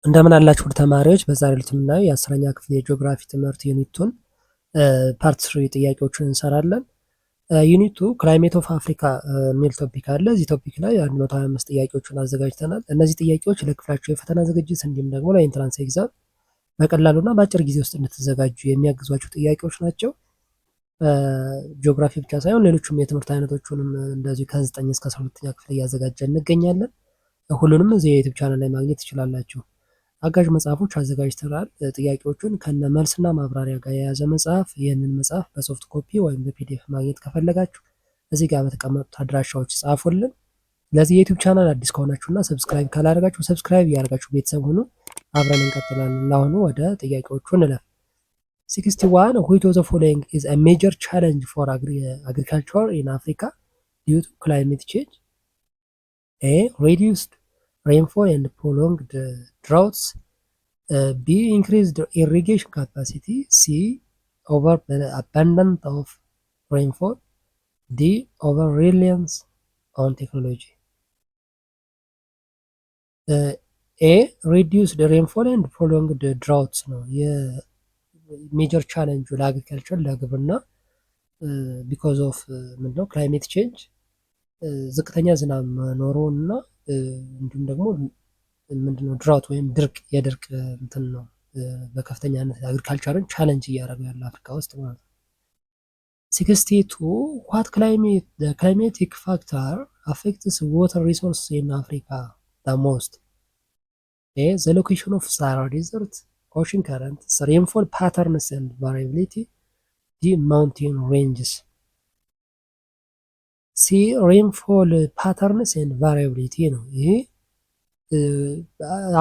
እንደምን አላችሁ ተማሪዎች? በዛሬው ዕለት የምናየው የ10ኛ ክፍል የጂኦግራፊ ትምህርት ዩኒቱን ፓርት 3 ጥያቄዎችን እንሰራለን። ዩኒቱ ክላይሜት ኦፍ አፍሪካ የሚል ቶፒክ አለ። እዚህ ቶፒክ ላይ 125 ጥያቄዎችን አዘጋጅተናል። እነዚህ ጥያቄዎች ለክፍላቸው የፈተና ዝግጅት እንዲሁም ደግሞ ለኢንትራንስ ኤግዛም በቀላሉና በአጭር ጊዜ ውስጥ እንድትዘጋጁ የሚያግዟቸው ጥያቄዎች ናቸው። ጂኦግራፊ ብቻ ሳይሆን ሌሎችም የትምህርት አይነቶቹንም እንደዚሁ ከ9 እስከ 12ኛ ክፍል እያዘጋጀ እንገኛለን። ሁሉንም እዚህ የዩቲዩብ ቻናል ላይ ማግኘት ትችላላችሁ። አጋዥ መጽሐፎች አዘጋጅተናል። ጥያቄዎቹን ከነ መልስና ማብራሪያ ጋር የያዘ መጽሐፍ። ይህንን መጽሐፍ በሶፍት ኮፒ ወይም በፒዲኤፍ ማግኘት ከፈለጋችሁ እዚህ ጋር በተቀመጡት አድራሻዎች ጻፉልን። ለዚህ የዩቲዩብ ቻናል አዲስ ከሆናችሁና ሰብስክራይብ ካላደረጋችሁ ሰብስክራይብ እያደረጋችሁ ቤተሰብ ሁኑ። አብረን እንቀጥላለን። ለአሁኑ ወደ ጥያቄዎቹ እንለፍ። 61 which of the following is a major challenge for agriculture in Africa due to climate change? A. Reduced rainfall and prolonged droughts. B. Increased irrigation capacity. C. Overabundance of rainfall. D. Over reliance on technology. A. Reduced rainfall and prolonged droughts ነው የሜጀር ቻሌንጁ ለአግሪካልቸር ለግብርና ቢኮዝ ኦፍ ምንድነው ክላይሜት ቼንጅ ዝቅተኛ ዝናብ መኖሩ እና እንዲሁም ደግሞ ምንድነው ድራውት ወይም የድርቅ እንትን ነው በከፍተኛነት አግሪካልቸርን ቻሌንጅ እያደረገ ያለ አፍሪካ ውስጥ ማለት ነው። 62 what climatic factor affects water resources in Africa the most? A. The location of Sahara Desert, ocean currents, rainfall patterns and variability. D. Mountain ranges. C. rainfall patterns and variability ነው። ይሄ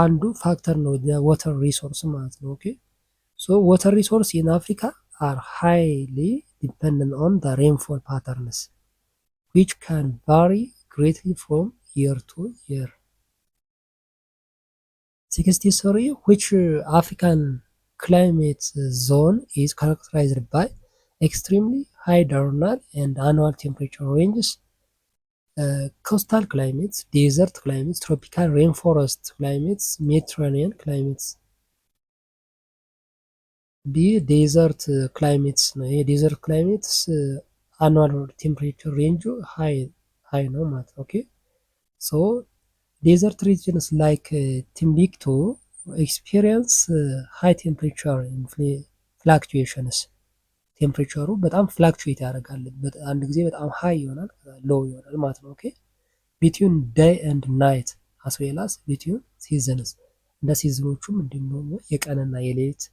አንዱ ፋክተር ነው የዋተር ሪሶርስ ማለት ነው። ኦኬ ሶ ዋተር ሪሶርስ ኢን አፍሪካ አር ሃይሊ ዲፔንደንት ኦን ዘ ሬንፎል ፓተርንስ ዊች ካን ቫሪ ግሬትሊ ፍሮም year to year. 63 which African climate zone is characterized by extremely high diurnal and annual temperature ranges? Coastal climates, desert climates, tropical rainforest climates, Mediterranean climates. B. desert climates ነው። የዴዘርት ክላይሜትስ አኑዋል ቴምፕሬቸር ሬንጁ ሃይ ነው ማለት ነው። ኦኬ ሶ ዴዘርት ሪጅንስ ላይክ ቲምቢክቱ ኤክስፒሪየንስ ሃይ ቴምፕሬቸር ፍላክቹዌሽንስ ቴምፕሬቸሩ በጣም ፍላክቹዌት ያደርጋል። አንድ ጊዜ በጣም ሃይ ይሆናል ሎው ይሆናል ማለት ነው። ኦኬ ቢትዊን ዴይ ኤንድ ናይት አስ ዌል አስ ቢትዊን ሲዝንስ እንደ ሲዝኖቹም እንዲሁም ደግሞ የቀንና የሌሊት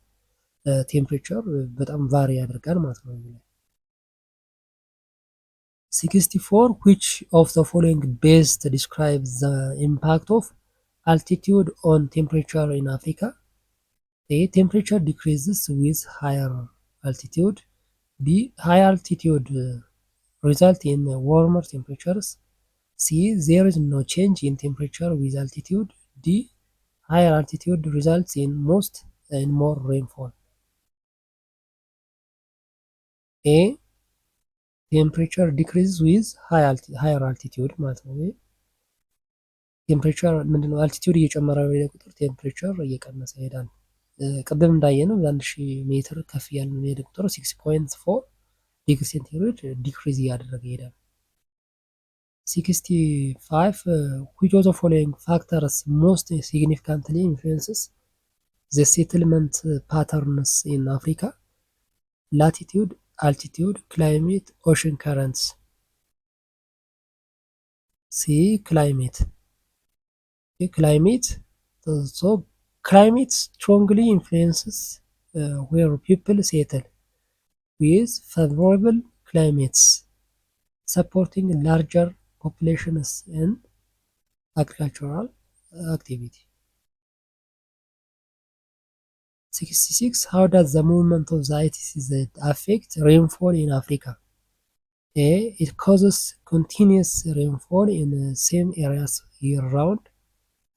ቴምፕሬቸር በጣም ቫሪ ያደርጋል ማለት ነው። 64 which of the following best describes the impact of altitude on temperature in Africa? A. Temperature decreases with higher altitude. B. High altitude result in warmer temperatures. C. There is no change in temperature with altitude. D. Higher altitude results in more rainfall. A. ቴምፕሬቸር ዲክሪዝ ዊዝ ሃየር አልቲቲዩድ ማለት ነው። ቴምፕሬቸር ምንድነው? አልቲቲዩድ እየጨመረ በሄደ ቁጥር ቴምፕሬቸር እየቀነሰ ይሄዳል። ቅድም እንዳየነው ለ1000 ሜትር ከፍ እያለ በሄደ ቁጥር 6.4 ዲግሪ ሴንቲግሬድ ዲክሪዝ እያደረገ ይሄዳል። 65 which of the following factors most significantly influences the settlement patterns in Africa? Latitude, altitude, climate, ocean currents. C. Climate. Climate. So climate strongly influences where people settle with favorable climates supporting larger populations and agricultural activity. 66 how does the movement of the ITCZ affect rainfall in Africa? A. It causes continuous rainfall in the same areas year round.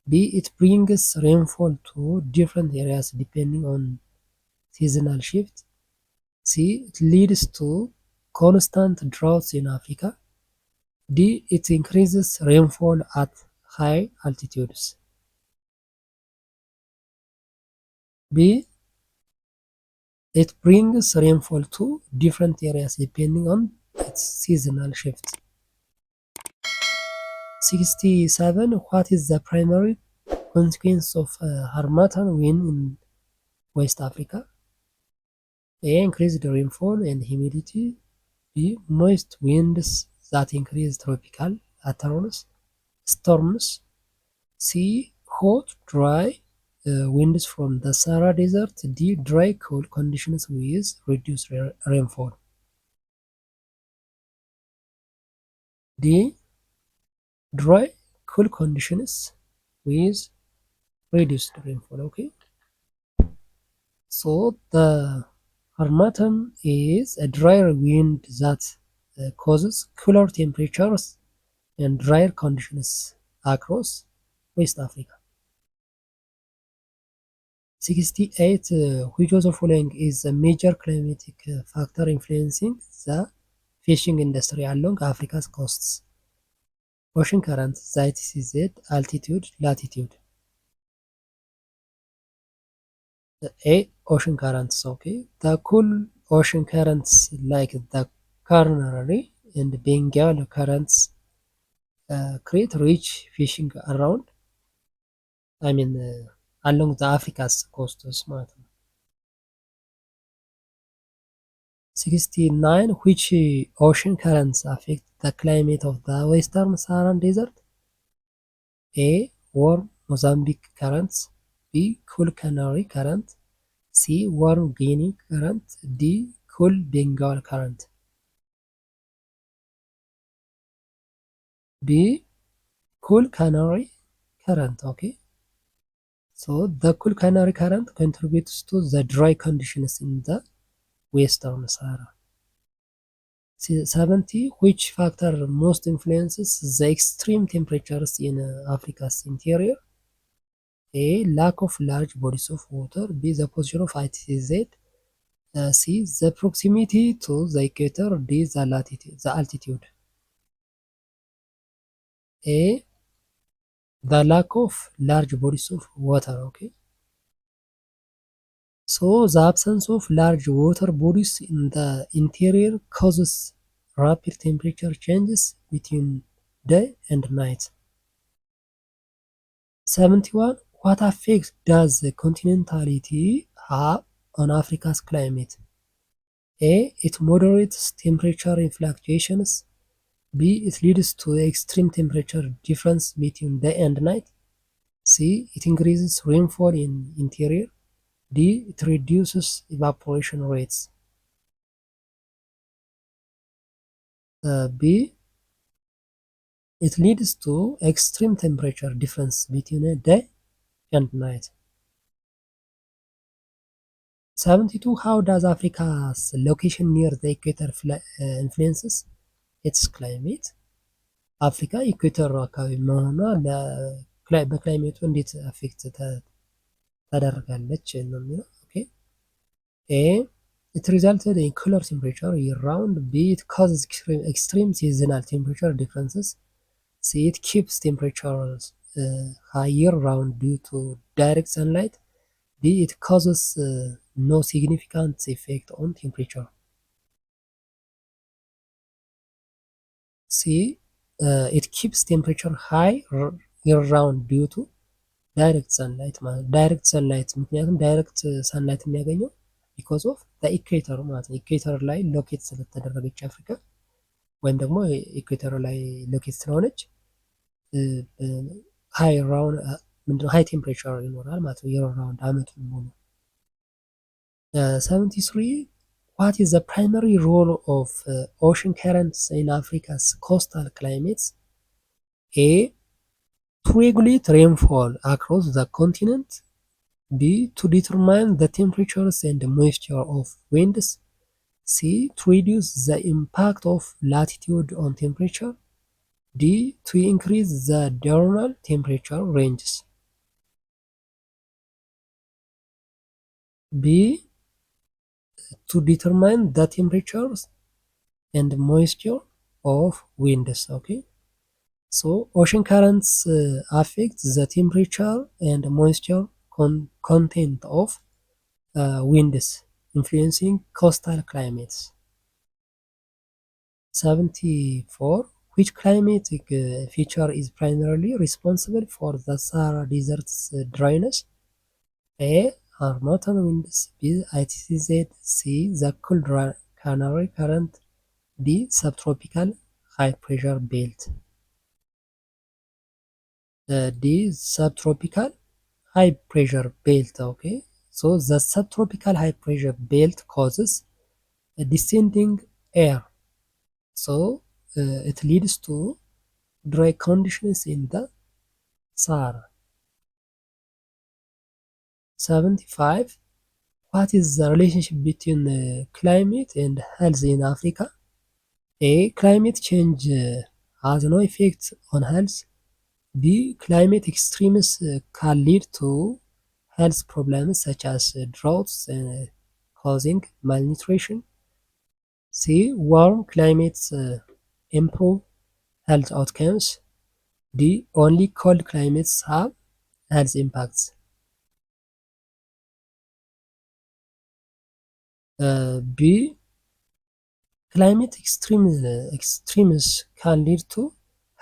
B. It brings rainfall to different areas depending on seasonal shift. C. It leads to constant droughts in Africa. D. It increases rainfall at high altitudes. B. It brings rainfall to different areas depending on its seasonal shift. 67. What is the primary consequence of harmattan wind in West Africa? A. Increased rainfall and humidity. B. Moist winds that increase tropical storms. C. Hot, dry winds from the Sahara Desert. D. Dry, cool conditions with reduced rainfall. D. Dry, cool conditions with reduced rainfall. Okay. So the harmattan is a drier wind that causes cooler temperatures and drier conditions across West Africa. 68. Which of the following is a major climatic factor influencing the fishing industry along Africa's coasts? Ocean current, ZTZ, altitude, latitude. A. Ocean currents. Okay. The cool ocean currents like the Canary and Bengal currents create rich fishing around, along the Africa's coasts. 69. Which ocean currents affect the climate of the Western Saharan Desert? A. Warm Mozambique currents. B. Cool Canary current. C. Warm Guinea current. D. Cool Bengal current. B. Cool Canary current. Okay. So the cool Canary current contributes to the dry conditions in the Western Sahara. 70. Which factor most influences the extreme temperatures in Africa's interior? A. Lack of large bodies of water. B. The position of ITZ. C. The proximity to the equator. D. The altitude. A. The lack of large bodies of water. Okay. So the absence of large water bodies in the interior causes rapid temperature changes between day and night. 71. What effect does the continentality have on Africa's climate? A. It moderates temperature fluctuations. B. It leads to extreme temperature difference between day and night. C. It increases rainfall in interior. D. It reduces evaporation rates. B. It leads to extreme temperature difference between day and night. 72. How does Africa's location near the equator influences its climate? አፍሪካ ኢኩዌተር አካባቢ መሆኗ በክላይሜቱ እንዴት አፌክት ታደርጋለች ነው የሚለው። ኦኬ ኤ it resulted in cooler temperature year round. B. It causes extreme seasonal temperature differences. C. It keeps temperatures high year round due to direct sunlight. D. It causes no significant effect on temperature. C. It keeps temperature high year round due to ዳይሬክት ሰንላይት ማለት ዳይሬክት ሰንላይት ምክንያቱም ዳይሬክት ሰንላይት የሚያገኘው ቢኮዝ ኦፍ ኢኩዌተር ማለት ነው። ኢኩዌተር ላይ ሎኬት ስለተደረገች አፍሪካ ወይም ደግሞ ኢኩዌተር ላይ ሎኬት ስለሆነች ሃይ ራውንድ ምንድነው ሃይ ቴምፕሬቸር ይኖራል ማለት ነው የር ራውንድ አመቱን ሙሉ። 73 What is the primary role of ocean currents in Africa's coastal climates? A. To regulate rainfall across the continent. B. To determine the temperatures and moisture of winds. C. To reduce the impact of latitude on temperature. D. To increase the diurnal temperature ranges. B. To determine the temperatures and moisture of winds. Okay. So ocean currents affect the temperature and moisture content of winds influencing coastal climates. 74. Which climatic feature is primarily responsible for the Sahara Desert's dryness? A. Harmattan winds. B. ITZ. C. The cold Canary Current. D. Subtropical high pressure belt. D. Subtropical high pressure belt. Okay, so the subtropical high pressure belt causes a descending air, so it leads to dry conditions in the Sahara. 75. What is the relationship between climate and health in Africa? A. Climate change has no effect on health. B. Climate extremes can lead to health problems such as droughts causing malnutrition. C. Warm climates improve health outcomes. D. Only cold climates have health impacts. B. Climate extremes can lead to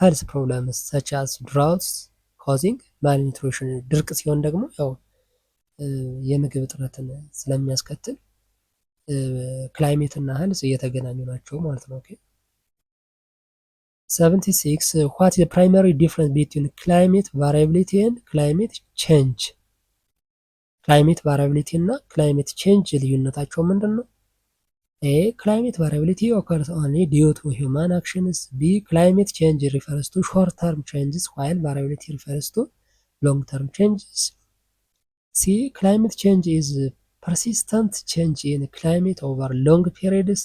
health problems such as droughts causing malnutrition. ድርቅ ሲሆን ደግሞ ያው የምግብ እጥረትን ስለሚያስከትል ክላይሜት እና ሄልዝ እየተገናኙ ናቸው ማለት ነው። ኦኬ 76 what is the primary difference between climate variability and climate change? ክላይሜት ቫሪያቢሊቲ እና ክላይሜት ቼንጅ ልዩነታቸው ምንድን ነው? A. Climate variability occurs only due to human actions. B. Climate change refers to short-term changes while variability refers to long-term changes. C. Climate change is persistent change in climate over long periods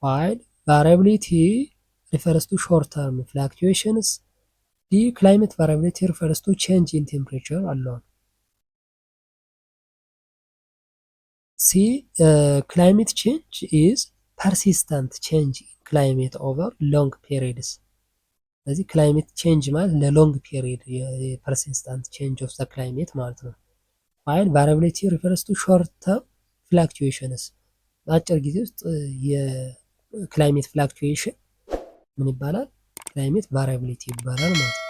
while variability refers to short-term fluctuations. D. Climate variability refers to change in temperature alone. C. Climate change is persistent change in climate over long periods. ስለዚህ ክላይሜት ቼንጅ ማለት ለሎንግ ፔሪድ የፐርሲስታንት ቼንጅ ኦፍ ዘ ክላይሜት ማለት ነው። ዋይል ቫሪያቢሊቲ ሪፈርስ ቱ ሾርት ተርም ፍላክቹዌሽንስ በአጭር ጊዜ ውስጥ የክላይሜት ፍላክቹዌሽን ምን ይባላል? ክላይሜት ቫሪያቢሊቲ ይባላል ማለት ነው።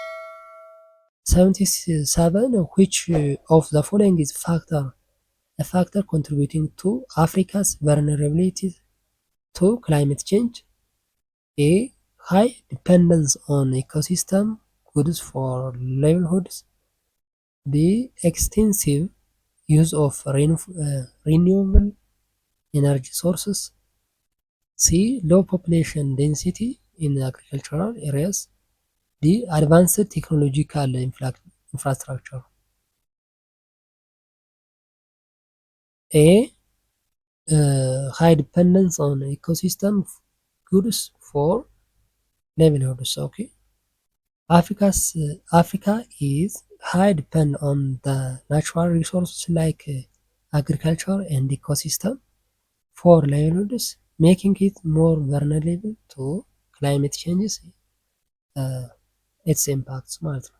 77 which of the following is a factor contributing to Africa's vulnerability to climate change? A. High dependence on ecosystem goods for livelihoods. B. Extensive use of renewable energy sources. C. Low population density in agricultural areas. D. Advanced technological infrastructure. A. High dependence on ecosystem goods for livelihoods. Okay. Africa is high depend on the natural resources like agriculture and ecosystem for livelihoods, making it more vulnerable to climate changes, its impacts ማለት ነው።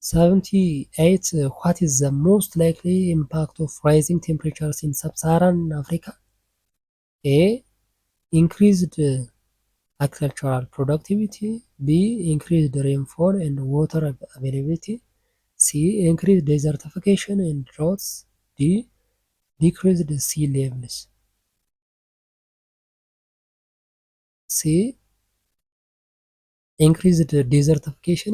78 what is the most likely impact of rising temperatures in sub-Saharan Africa? A. Increased agricultural productivity. B. Increased rainfall and water availability. C. Increased desertification and droughts. D. Decreased sea levels. C. Increased desertification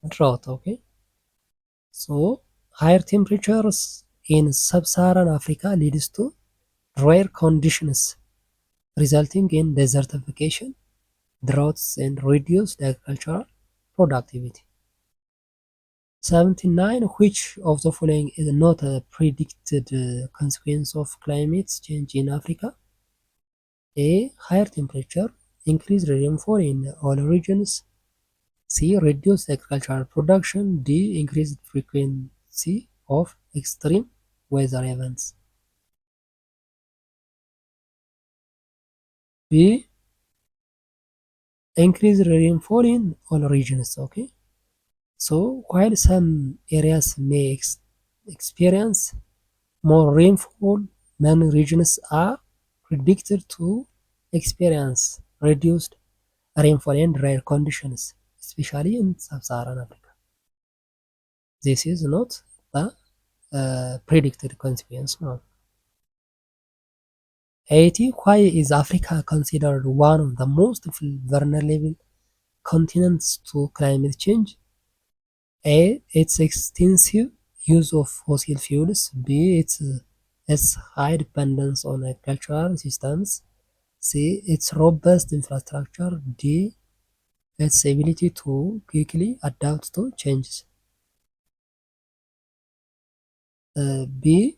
and drought. Okay, so higher temperatures in sub-Saharan Africa leads to drier conditions resulting in desertification, droughts and reduced agricultural productivity. 79 which of the following is not a predicted consequence of climate change in Africa? A. Higher temperature, increased rainfall in all regions. C. Reduced agricultural production. D. Increased frequency of extreme weather events. B. Increased rainfall in all regions. Okay, so while some areas may experience more rainfall, many regions are predicted to experience reduced rainfall and rare conditions, especially in sub-Saharan Africa. This is not the predicted consequence now. 80. Why is Africa considered one of the most vulnerable continents to climate change? A. Its extensive use of fossil fuels. B. Its high dependence on agricultural systems. C. Its robust infrastructure. D. Its ability to quickly adapt to changes. B.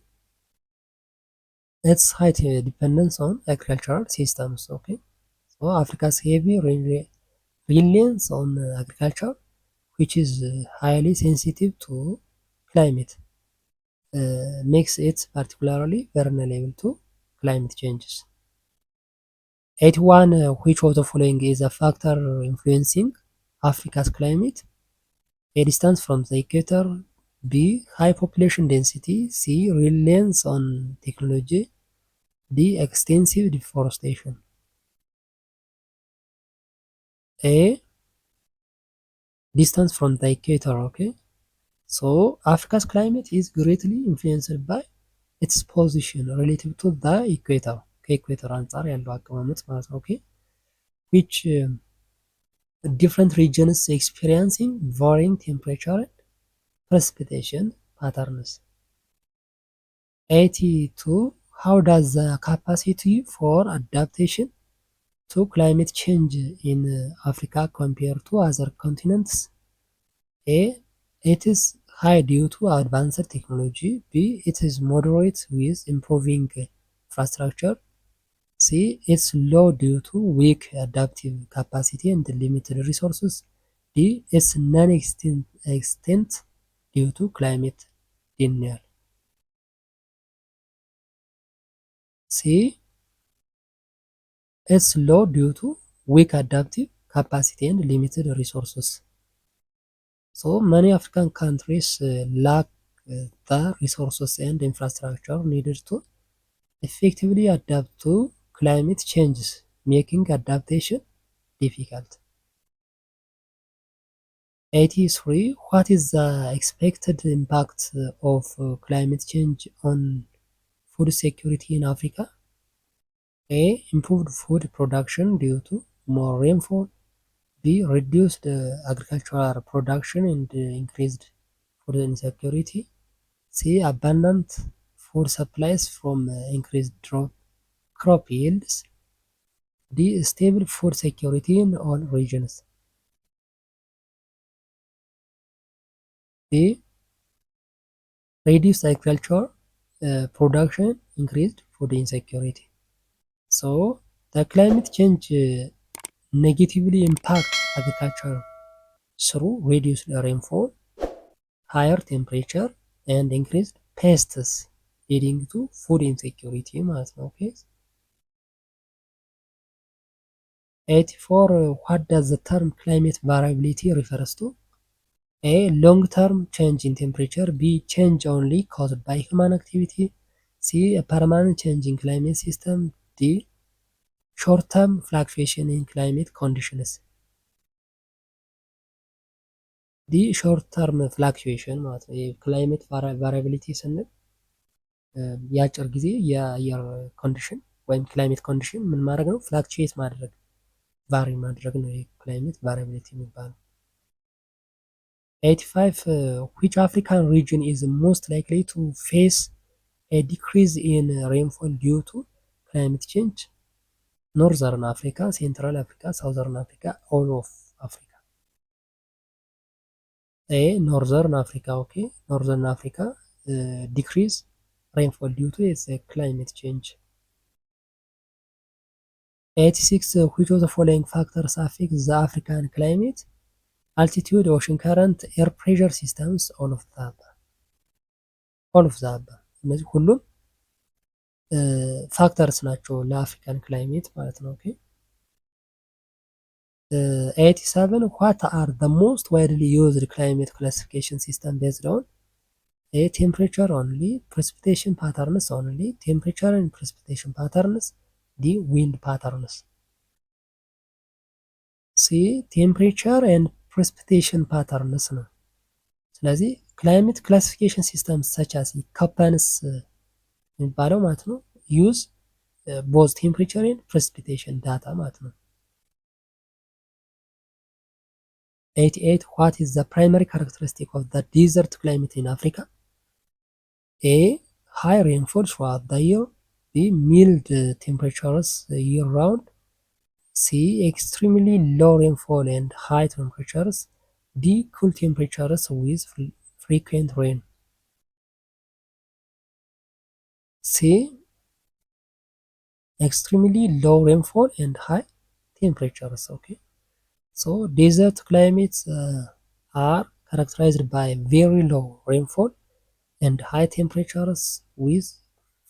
Its high dependence on agricultural systems. Okay, so Africa's heavy reliance on agriculture, which is highly sensitive to climate, makes it particularly vulnerable to climate changes. 81. Which of the following is a factor influencing Africa's climate? A. Distance from the equator. B. High population density. C. Reliance on technology. D. Extensive deforestation. A. Distance from the equator. Okay, so Africa's climate is greatly influenced by its position relative to the equator. ከኢኩዌተር አንጻር ያለው አቀማመጥ ማለት ነው። ኦኬ which different regions experiencing varying temperature and precipitation patterns. 82. How does the capacity for adaptation to climate change in Africa compare to other continents? A. It is high due to advanced technology. B. It is moderate with improving infrastructure. C. It's low due to weak adaptive capacity and limited resources. D. It's non-extent due to climate denial. C. It's low due to weak adaptive capacity and limited resources. So many African countries lack the resources and infrastructure needed to effectively adapt to climate changes, making adaptation difficult. 83. What is the expected impact of climate change on food security in Africa? A. Improved food production due to more rainfall. B. Reduced agricultural production and increased food insecurity. C. Abundant food supplies from increased crop yields. D. Stable food security in all regions. B. Reduced agricultural production, increased food insecurity. So the climate change negatively impact agriculture through reduced rainfall, higher temperature, and increased pests, leading to food insecurity ማለት ነው። Okay. 84. What does the term climate variability refers to? A. Long-term change in temperature. B. Change only caused by human activity. C. A permanent change in climate system. D. Short-term fluctuation in climate conditions. ዲ ሾርት ተርም ፍላክቹዌሽን ማለት ነው። የክላይሜት ቫሪያቢሊቲ ስንል የአጭር ጊዜ የአየር ኮንዲሽን ወይም ክላይሜት ኮንዲሽን ምን ማድረግ ነው? ፍላክቹዌት ማድረግ ቫሪ ማድረግ ነው የክላይሜት ቫሪያቢሊቲ የሚባለው። 85. which African region is most likely to face a decrease in rainfall due to climate change? Northern Africa, Central Africa, Southern Africa, all of Africa. A. Northern Africa. Okay, Northern Africa decrease rainfall due to its climate change. 86. which of the following factors affect the African climate? Altitude, ocean current, air pressure systems, all of the above. all of the above እነዚህ ሁሉም ፋክተርስ ናቸው ለአፍሪካን ክላይሜት ማለት ነው። ኦኬ 87. what are the most widely used climate classification system based on ኤ ቴምፕሬቸር ኦንሊ ፕሬሲፒቴሽን ፓተርንስ ኦንሊ ቴምፕሬቸር ኤንድ ፕሬሲፒቴሽን ፓተርንስ ዲ ዊንድ ፓተርንስ ሲ ቴምፕሬቸር ኤንድ ፕሬሲፒቴሽን ፓተርንስ ነው። ስለዚህ ክላይሜት ክላሲፊኬሽን ሲስተም ሰቻስ ካፓንስ የሚባለው ማለት ነው ዩዝ ቦዝ ቴምፕሬቸር ኤንድ ፕሬሲፒቴሽን ዳታ ማለት ነው። 88 what is the primary characteristic of the desert climate in Africa? A high rainfall throughout the year, B mild temperatures year round, C extremely low rainfall and high temperatures, D cool temperatures with frequent rain. C extremely low rainfall and high temperatures. Okay, so desert climates are characterized by very low rainfall and high temperatures with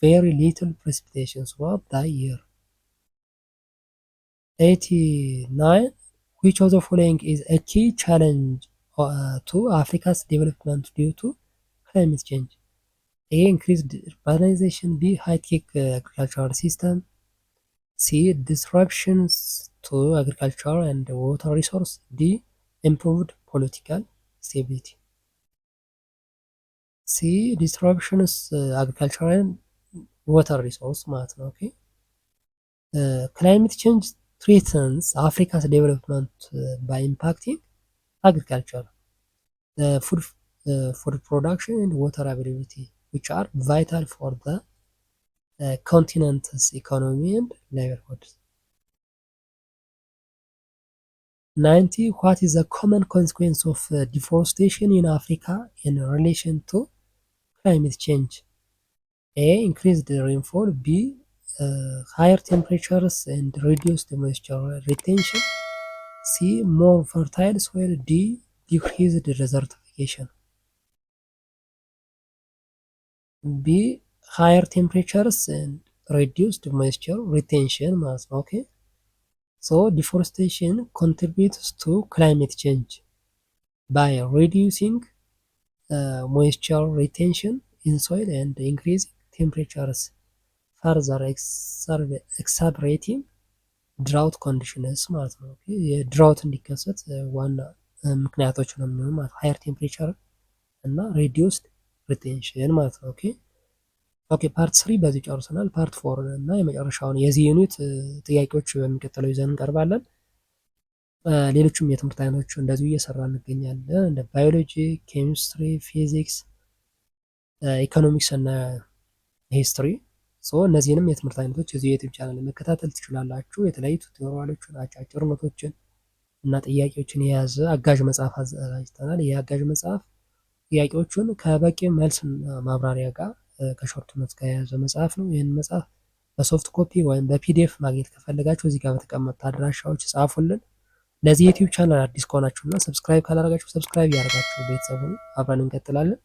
very little precipitation throughout the year. 89 which of the following is a key challenge to Africa's development due to climate change? A increased urbanization, B high-tech agricultural system, C disruptions to agriculture and water resource, D improved political stability. C disruptions agriculture and water resource ማለት ነው። ኦኬ climate change threatens Africa's development by impacting agriculture, food production and water availability, which are vital for the continent's economy and livelihood. 90 what is the common consequence of deforestation in Africa in relation to climate change? A increased rainfall, B higher temperatures and reduced moisture retention, C more fertile soil, D decreased desertification. B higher temperatures and reduced moisture retention ማለት ነው። ኦኬ so deforestation contributes to climate change by reducing moisture retention in soil and increasing temperatures, further exacerbating drought conditions ማለት ነው። የድራውት እንዲከሰት ዋና ምክንያቶች ነው የሚሆኑ ማለት ሃየር ቴምፕሬቸር እና ሬዲዩስድ ሪቴንሽን ማለት ነው። ኦኬ ፓርት 3 በዚህ ጨርሰናል። ፓርት 4 እና የመጨረሻውን የዚህ ዩኒት ጥያቄዎች በሚቀጥለው ይዘን እንቀርባለን። ሌሎችም የትምህርት አይነቶች እንደዚሁ እየሰራ እንገኛለን እንደ ባዮሎጂ፣ ኬሚስትሪ፣ ፊዚክስ፣ ኢኮኖሚክስ እና ሂስትሪ። እነዚህንም የትምህርት አይነቶች እዚህ የዩቲዩብ ቻናል መከታተል ትችላላችሁ። የተለያዩ ቱቶሪያሎችን፣ አጫጭር ኖቶችን እና ጥያቄዎችን የያዘ አጋዥ መጽሐፍ አዘጋጅተናል። ይህ አጋዥ መጽሐፍ ጥያቄዎቹን ከበቂ መልስ ማብራሪያ ጋር ከሾርት ኖት ጋር የያዘ መጽሐፍ ነው። ይህን መጽሐፍ በሶፍት ኮፒ ወይም በፒዲኤፍ ማግኘት ከፈለጋችሁ እዚህ ጋር በተቀመጡት አድራሻዎች ጻፉልን። ለዚህ ዩቲዩብ ቻናል አዲስ ከሆናችሁና ሰብስክራይብ ካላደረጋችሁ ሰብስክራይብ ያደርጋችሁ ቤተሰቡን አብረን እንቀጥላለን።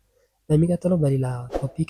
በሚቀጥለው በሌላ ቶፒክ